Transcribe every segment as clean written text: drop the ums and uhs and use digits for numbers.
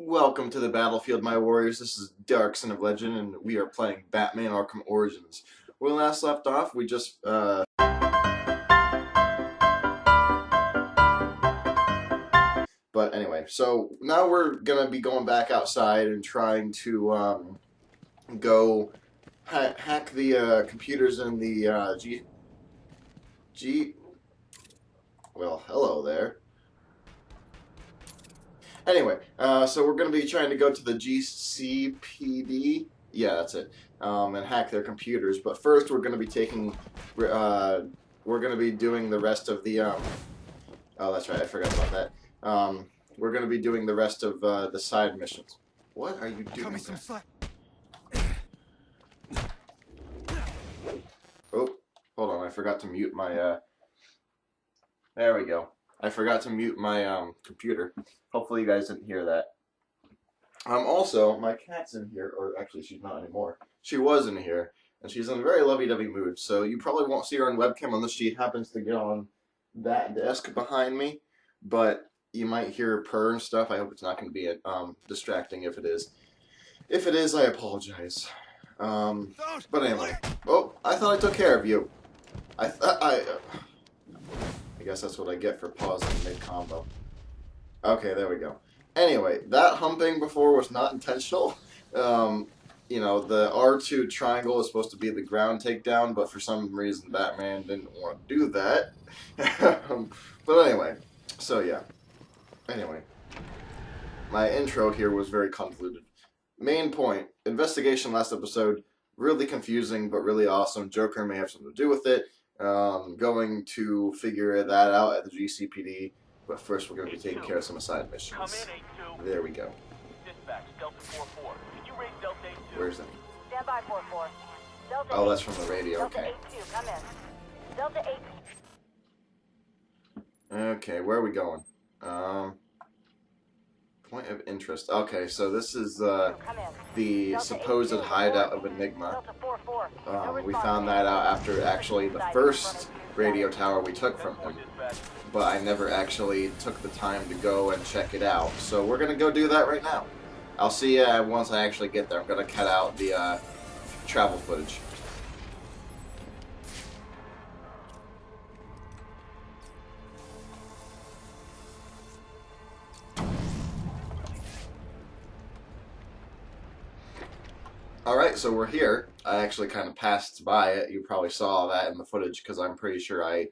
Welcome to the battlefield, my warriors. This is Dark Son of Legend, and we are playing Batman Arkham Origins. When we last left off, we just, But anyway, so now we're gonna be going back outside and trying to, go hack the, computers in the, Well, hello there. Anyway, so we're going to be trying to go to the GCPD. Yeah, that's it. And hack their computers. But first, we're going to be we're going to be doing the rest of the, oh, that's right, I forgot about that. We're going to be doing the rest of, the side missions. What are you doing? Oh, hold on, I forgot to mute my, there we go. I forgot to mute my, computer. Hopefully you guys didn't hear that. Also, my cat's in here, or actually she's not anymore. She was in here, and she's in a very lovey-dovey mood, so you probably won't see her on webcam unless she happens to get on that desk behind me, but you might hear her purr and stuff. I hope it's not going to be distracting if it is. If it is, I apologize. But anyway. Oh, I thought I took care of you. I guess that's what I get for pausing mid-combo. Okay, there we go. Anyway, that humping before was not intentional. You know, the R2 triangle is supposed to be the ground takedown, but for some reason Batman didn't want to do that. But anyway, so yeah. Anyway, my intro here was very convoluted. Main point, investigation last episode, really confusing but really awesome. Joker may have something to do with it. Going to figure that out at the GCPD. But first, we're going to be taking care of some side missions. There we go. Dispatch, Delta 4-4. Can you raise Delta 8-2? Where's that? Stand by 4-4. Delta Oh, that's from the radio. Okay. Delta 8-2, come in. Delta 8. Okay, where are we going? Point of interest. Okay, so this is the supposed hideout of Enigma. We found that out after actually the first radio tower we took from him. But I never actually took the time to go and check it out. So we're going to go do that right now. I'll see you once I actually get there. I'm going to cut out the travel footage. Alright, so we're here. I actually kind of passed by it. You probably saw that in the footage because I'm pretty sure I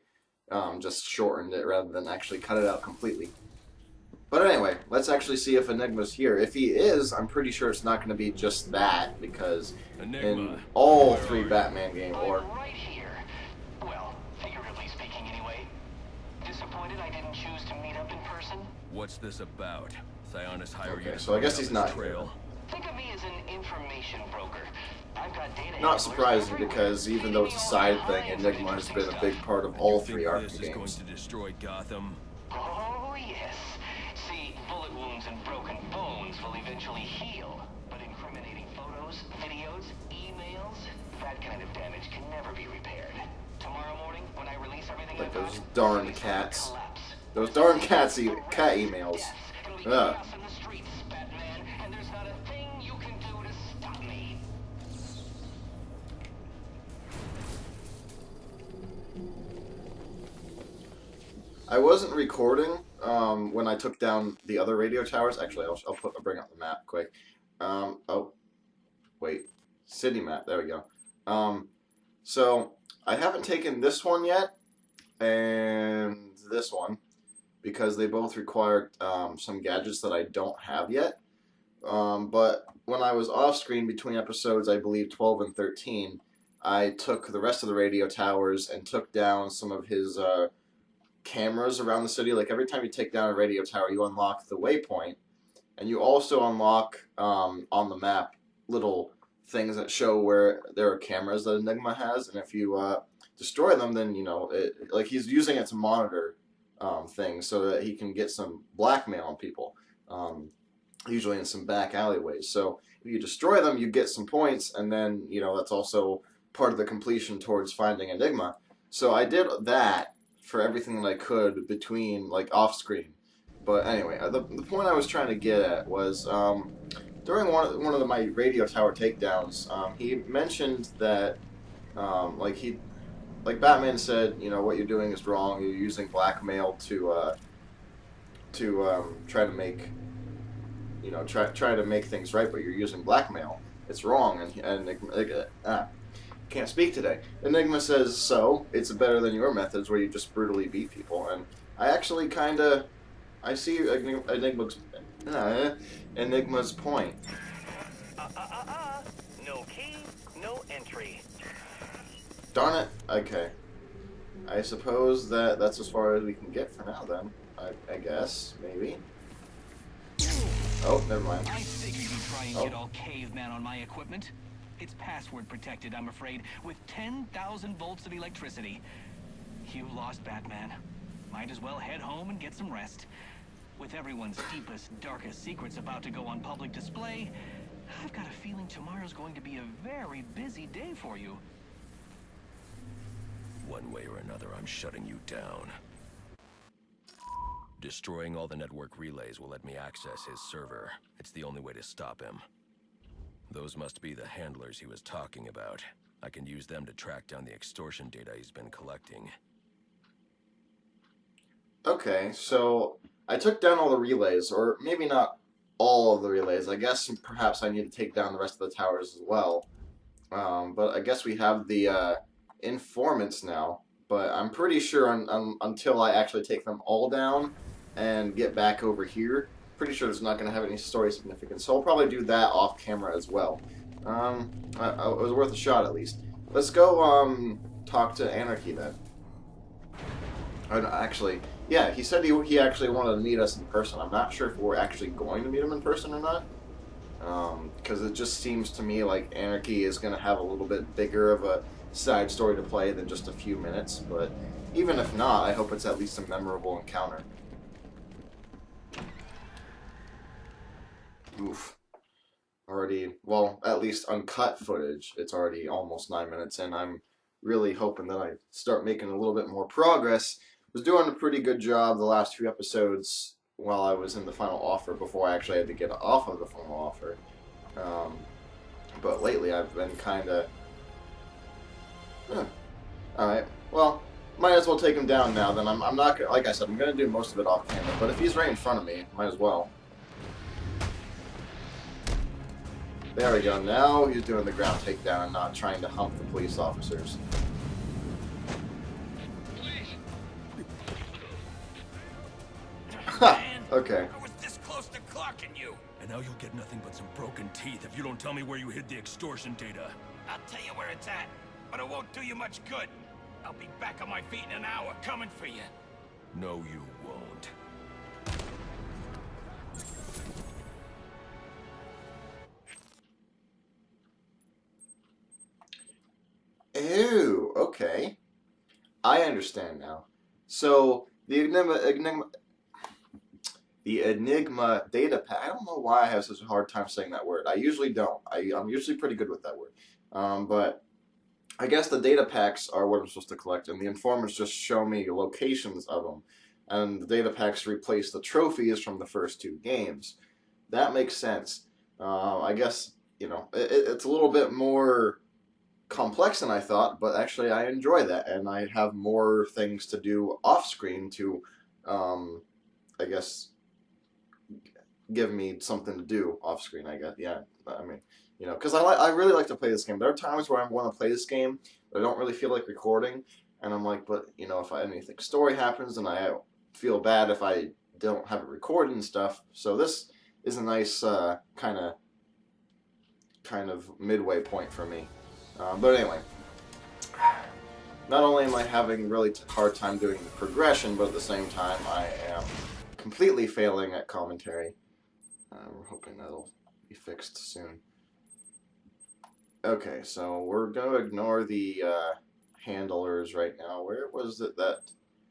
just shortened it rather than actually cut it out completely. But anyway, let's actually see if Enigma's here. If he is, I'm pretty sure it's not going to be just that, because Enigma, in all three Batman games, or... right here. Well, figuratively speaking anyway. Disappointed I didn't choose to meet up in person? What's this about? Sionis hire you? Okay, so I guess he's not trail. Think of me as an information broker. I've got data. Not surprising, because even though it's a side thing, Enigma has been a big part of all three Arkham games. This is going to destroy Gotham? Oh yes. See, bullet wounds and broken bones will eventually heal, but incriminating photos, videos, emails, that kind of damage can never be repaired. Tomorrow morning, when I release everything like I've got, those darn cats. Those darn cat emails. Ugh. I wasn't recording when I took down the other radio towers. Actually, I'll bring up the map quick. Oh, wait, city map. There we go. So I haven't taken this one yet, and this one, because they both require some gadgets that I don't have yet. But when I was off screen between episodes, I believe 12 and 13, I took the rest of the radio towers and took down some of his cameras around the city. Like every time you take down a radio tower, you unlock the waypoint, and you also unlock on the map little things that show where there are cameras that Enigma has, and if you destroy them, then you know like he's using it to monitor things so that he can get some blackmail on people, usually in some back alleyways. So if you destroy them, you get some points, and then you know that's also part of the completion towards finding Enigma. So I did that for everything that I could between, like, off screen. But anyway, the point I was trying to get at was during one of my radio tower takedowns, he mentioned that like Batman said, you know, what you're doing is wrong. You're using blackmail to try to make, you know, try to make things right, but you're using blackmail. It's wrong, and can't speak today. Enigma says so. It's better than your methods, where you just brutally beat people. And I actually kind of I see Enigma's point. No key, no entry. Darn it. Okay. I suppose that's as far as we can get for now, then. I guess, maybe. Oh, never mind. I figured you'd try and get all caveman on my equipment. It's password protected, I'm afraid, with 10,000 volts of electricity. You lost, Batman. Might as well head home and get some rest. With everyone's deepest, darkest secrets about to go on public display, I've got a feeling tomorrow's going to be a very busy day for you. One way or another, I'm shutting you down. Destroying all the network relays will let me access his server. It's the only way to stop him. Those must be the handlers he was talking about. I can use them to track down the extortion data he's been collecting. Okay, so I took down all the relays, or maybe not all of the relays. I guess perhaps I need to take down the rest of the towers as well. But I guess we have the informants now. But I'm pretty sure until I actually take them all down and get back over here, pretty sure it's not going to have any story significance. So I'll probably do that off camera as well. It was worth a shot at least. Let's go talk to Anarky then. Actually, yeah, he said he actually wanted to meet us in person. I'm not sure if we're actually going to meet him in person or not. Because it just seems to me like Anarky is going to have a little bit bigger of a side story to play than just a few minutes. But even if not, I hope it's at least a memorable encounter. Oof. Already, well, at least uncut footage. It's already almost 9 minutes in. I'm really hoping that I start making a little bit more progress. Was doing a pretty good job the last few episodes while I was in the final offer before I actually had to get off of the final offer. But lately I've been kind of... Alright, well, might as well take him down now. Then I'm not gonna, like I said, I'm going to do most of it off camera. But if he's right in front of me, might as well. There we go. Now he's doing the ground takedown and not trying to hump the police officers. Ha! Okay. I was this close to clocking you. And now you'll get nothing but some broken teeth if you don't tell me where you hid the extortion data. I'll tell you where it's at, but it won't do you much good. I'll be back on my feet in an hour, coming for you. No, you won't. Ew, okay. I understand now. So, the Enigma data pack, I don't know why I have such a hard time saying that word. I usually don't. I'm usually pretty good with that word. But I guess the data packs are what I'm supposed to collect, and the informants just show me locations of them. And the data packs replace the trophies from the first two games. That makes sense. I guess, you know, it's a little bit more complex than I thought, but actually I enjoy that, and I have more things to do off screen to, I guess, give me something to do off screen. I guess, yeah. I mean, you know, because I really like to play this game. There are times where I want to play this game, but I don't really feel like recording, and I'm like, but you know, if anything story happens, then I feel bad if I don't have it recorded and stuff. So this is a nice kind of midway point for me. But anyway, not only am I having really hard time doing the progression, but at the same time I am completely failing at commentary. We're hoping that'll be fixed soon. Okay, so we're going to ignore the handlers right now. Where was it that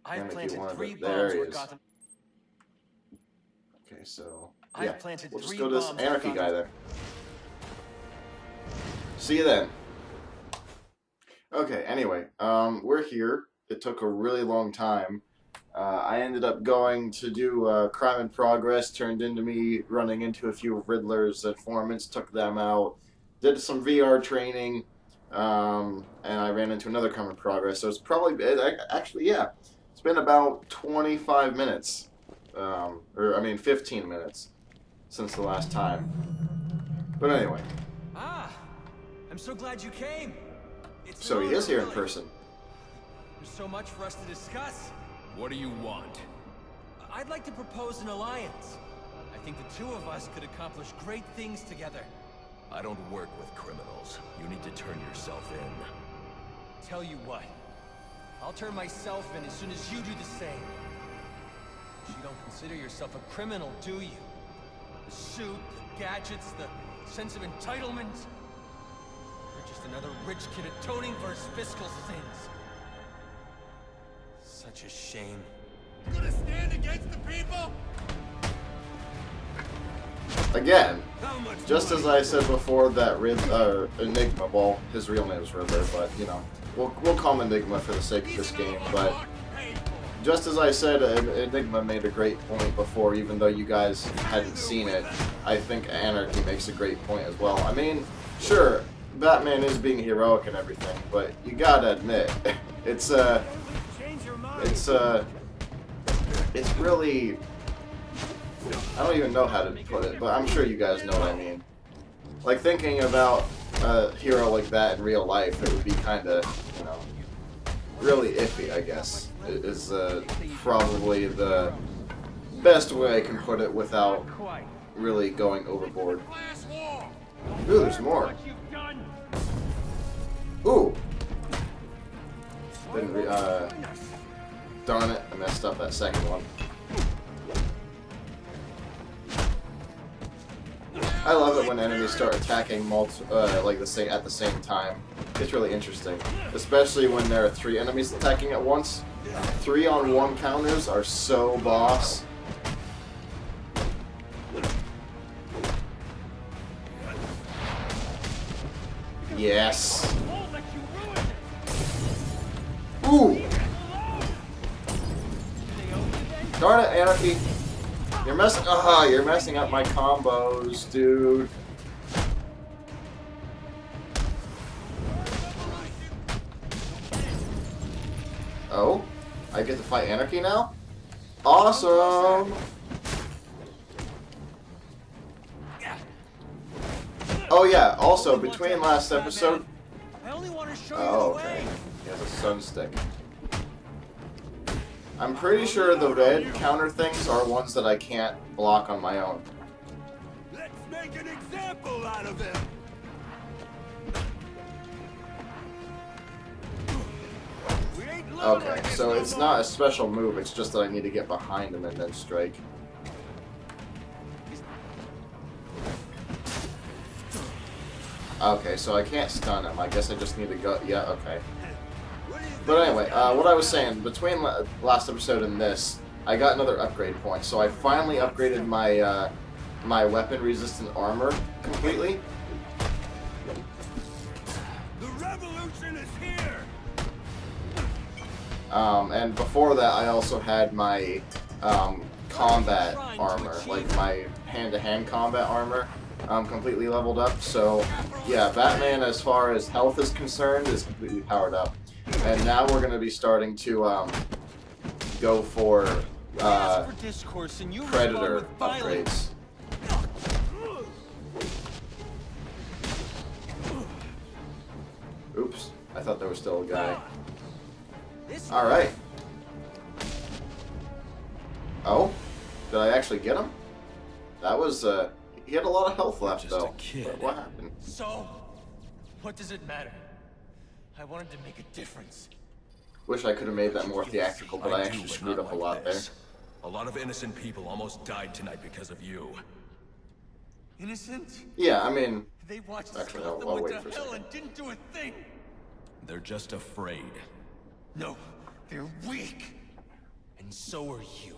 I've planted 3 there bombs he where is. Gotham. Okay, so I've yeah, planted we'll just 3 go to this bombs Anarky where guy Gotham. there. See you then. Okay, anyway, we're here. It took a really long time. I ended up going to do crime in progress, turned into me running into a few Riddler's informants, took them out, did some VR training, and I ran into another crime in progress. So it's probably, actually, yeah, it's been about 25 minutes, 15 minutes since the last time. But anyway. Ah, I'm so glad you came. It's So an he is honor, here in really. person. There's so much for us to discuss. What do you want? I'd like to propose an alliance. I think the two of us could accomplish great things together. I don't work with criminals. You need to turn yourself in. Tell you what, I'll turn myself in as soon as you do the same. You don't consider yourself a criminal, do you? The suit, the gadgets, the sense of entitlement. You're just another rich kid atoning for his fiscal sins. Such a shame. You gonna stand against the people? Again, How much just as I said before, that Enigma, well, his real name is Riddler, but, you know, we'll call him Enigma for the sake of this game, but just as I said, Enigma made a great point before, even though you guys hadn't seen it. I think Anarky makes a great point as well. I mean, sure, Batman is being heroic and everything, but you gotta admit, it's really, I don't even know how to put it, but I'm sure you guys know what I mean. Like, thinking about a hero like that in real life, it would be kind of, you know, really iffy, I guess, is probably the best way I can put it without really going overboard. Ooh, there's more. Ooh. Didn't darn it, I messed up that second one. I love it when enemies start attacking at the same time. It's really interesting, especially when there are 3 enemies attacking at once. 3-on-1 counters are so boss. Yes. Ooh. Darn it, Anarky. You're messing up my combos, dude. Oh? I get to fight Anarky now? Awesome! Oh yeah, also, between last episode... I only want to show you Oh, the okay. way. He has a sun stick. I'm pretty sure the red counter things are ones that I can't block on my own. Let's make an example out of him. We ain't living Okay, like this so no it's more. not a special move, it's just that I need to get behind him and then strike. Okay, so I can't stun him. I guess I just need to go... Yeah, okay. But anyway, what I was saying, between last episode and this, I got another upgrade point. So I finally upgraded my my weapon-resistant armor completely. The revolution is here. And before that, I also had my combat armor, like my hand-to-hand combat armor, completely leveled up. So yeah, Batman, as far as health is concerned, is completely powered up. And now we're going to be starting to go for Discourse and you Predator respond with violence. upgrades. Oops, I thought there was still a guy. Alright. Oh? Did I actually get him? That was, he had a lot of health left, Just a though. kid. What happened? So, what does it matter? I wanted to make a difference. Wish I could have made that more theatrical, but I do, actually but screwed not up a like lot there. this. A lot of innocent people almost died tonight because of you. Innocent? Yeah, I mean, They watched us Actually, Gotham I'll went wait for to a hell second. and didn't do a thing. They're just afraid. No, they're weak. And so are you.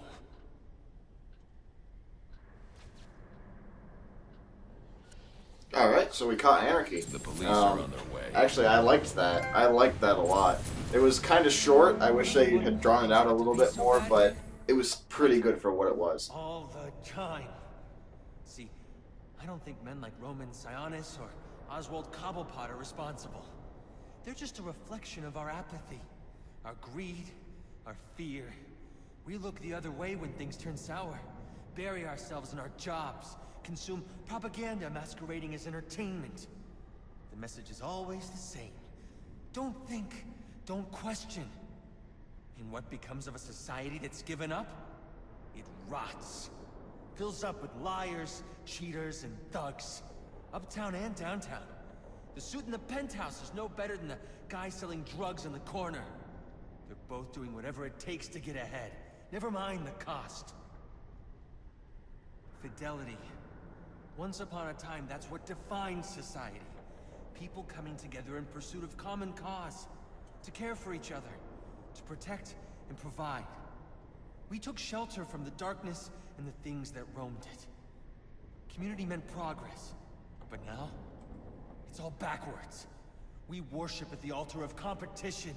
alright, so we caught Anarky. The police are on their way. Actually, I liked that. I liked that a lot. It was kind of short. I wish they had drawn it out a little bit more, but it was pretty good for what it was. All the time. See, I don't think men like Roman Sionis or Oswald Cobblepot are responsible. They're just a reflection of our apathy, our greed, our fear. We look the other way when things turn sour, bury ourselves in our jobs, consume propaganda masquerading as entertainment. The message is always the same. Don't think, don't question. And what becomes of a society that's given up? It rots. Fills up with liars, cheaters, and thugs. Uptown and downtown. The suit in the penthouse is no better than the guy selling drugs in the corner. They're both doing whatever it takes to get ahead. Never mind the cost. Fidelity. Once upon a time, that's what defined society. People coming together in pursuit of common cause. To care for each other. To protect and provide. We took shelter from the darkness and the things that roamed it. Community meant progress. But now, it's all backwards. We worship at the altar of competition.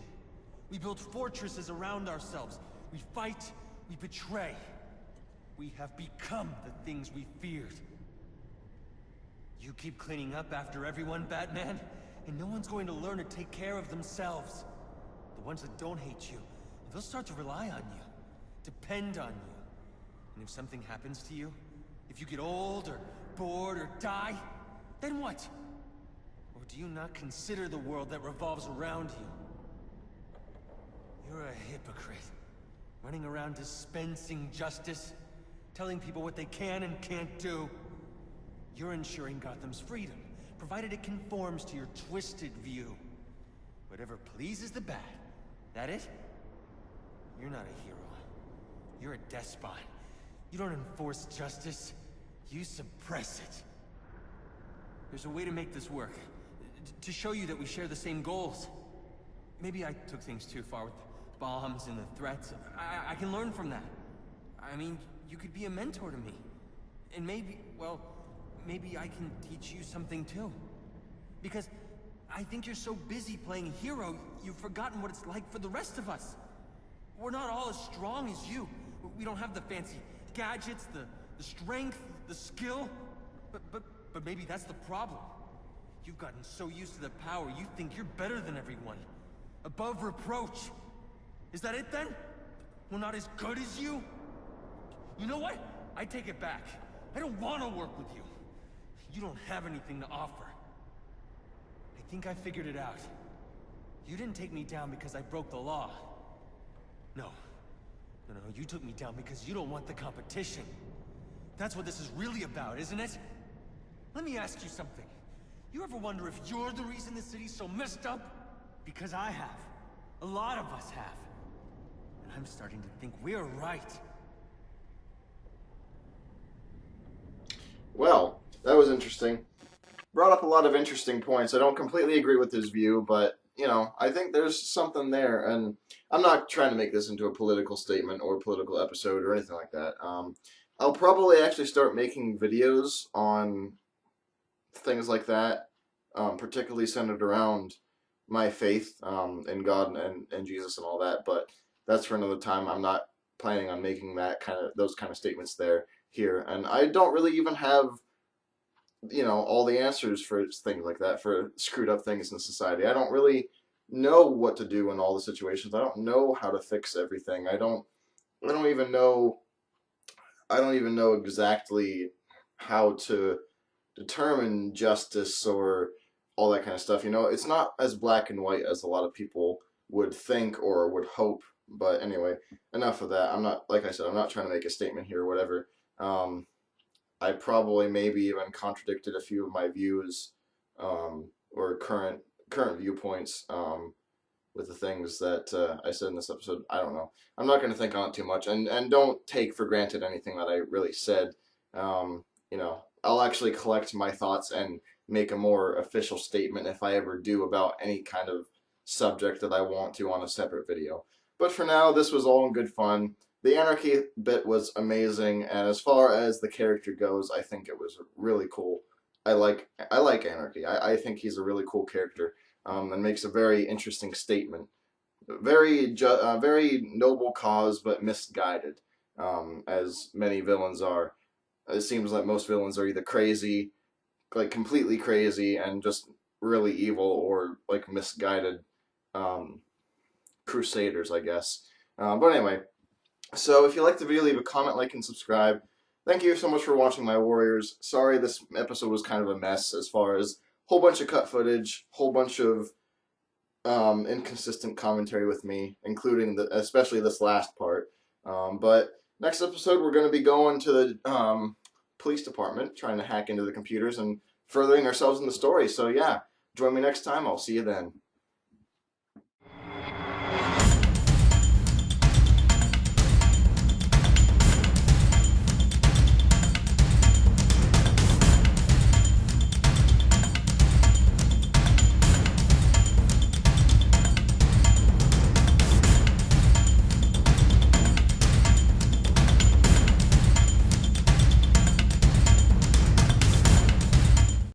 We build fortresses around ourselves. We fight, we betray. We have become the things we feared. You keep cleaning up after everyone, Batman, and no one's going to learn to take care of themselves. The ones that don't hate you, they'll start to rely on you, depend on you. And if something happens to you, if you get old or bored or die, then what? Or do you not consider the world that revolves around you? You're a hypocrite, running around dispensing justice, telling people what they can and can't do. You're ensuring Gotham's freedom, provided it conforms to your twisted view. Whatever pleases the bat. That it? You're not a hero. You're a despot. You don't enforce justice. You suppress it. There's a way to make this work. To show you that we share the same goals. Maybe I took things too far with the bombs and the threats. I can learn from that. I mean, you could be a mentor to me. And maybe, well, maybe I can teach you something too. Because I think you're so busy playing hero, you've forgotten what it's like for the rest of us. We're not all as strong as you. We don't have the fancy gadgets, the strength, the skill. But maybe that's the problem. You've gotten so used to the power, you think you're better than everyone. Above reproach. Is that it then? We're not as good as you? You know what? I take it back. I don't want to work with you. You don't have anything to offer. I think I figured it out. You didn't take me down because I broke the law. No, you took me down because you don't want the competition. That's what this is really about, isn't it? Let me ask you something. You ever wonder if you're the reason the city's so messed up? Because I have. A lot of us have. And I'm starting to think we're right. Well, that was interesting. Brought up a lot of interesting points. I don't completely agree with his view, but, you know, I think there's something there. And I'm not trying to make this into a political statement or a political episode or anything like that. I'll probably actually start making videos on things like that, particularly centered around my faith in God and Jesus and all that. But that's for another time. I'm not planning on making those kind of statements here, and I don't really even have, you know, all the answers for things like that, for screwed up things in society. I don't really know what to do in all the situations. I don't know how to fix everything. I don't even know exactly how to determine justice or all that kind of stuff. You know, it's not as black and white as a lot of people would think or would hope. But anyway, enough of that. I'm not, like I said, I'm not trying to make a statement here or whatever. I probably maybe even contradicted a few of my views or current viewpoints with the things that I said in this episode. I don't know. I'm not going to think on it too much, and don't take for granted anything that I really said. You know, I'll actually collect my thoughts and make a more official statement if I ever do about any kind of subject that I want to on a separate video. But for now, this was all in good fun. The Anarky bit was amazing, and as far as the character goes, I think it was really cool. I like Anarky. I think he's a really cool character, and makes a very interesting statement very noble cause, but misguided, as many villains are. It seems like most villains are either crazy, like completely crazy, and just really evil, or like misguided crusaders, I guess. But anyway, so if you like the video, leave a comment, like, and subscribe. Thank you so much for watching, my warriors. Sorry this episode was kind of a mess as far as whole bunch of cut footage, whole bunch of inconsistent commentary with me, including especially this last part. But next episode, we're going to be going to the police department, trying to hack into the computers and furthering ourselves in the story. So yeah, join me next time. I'll see you then.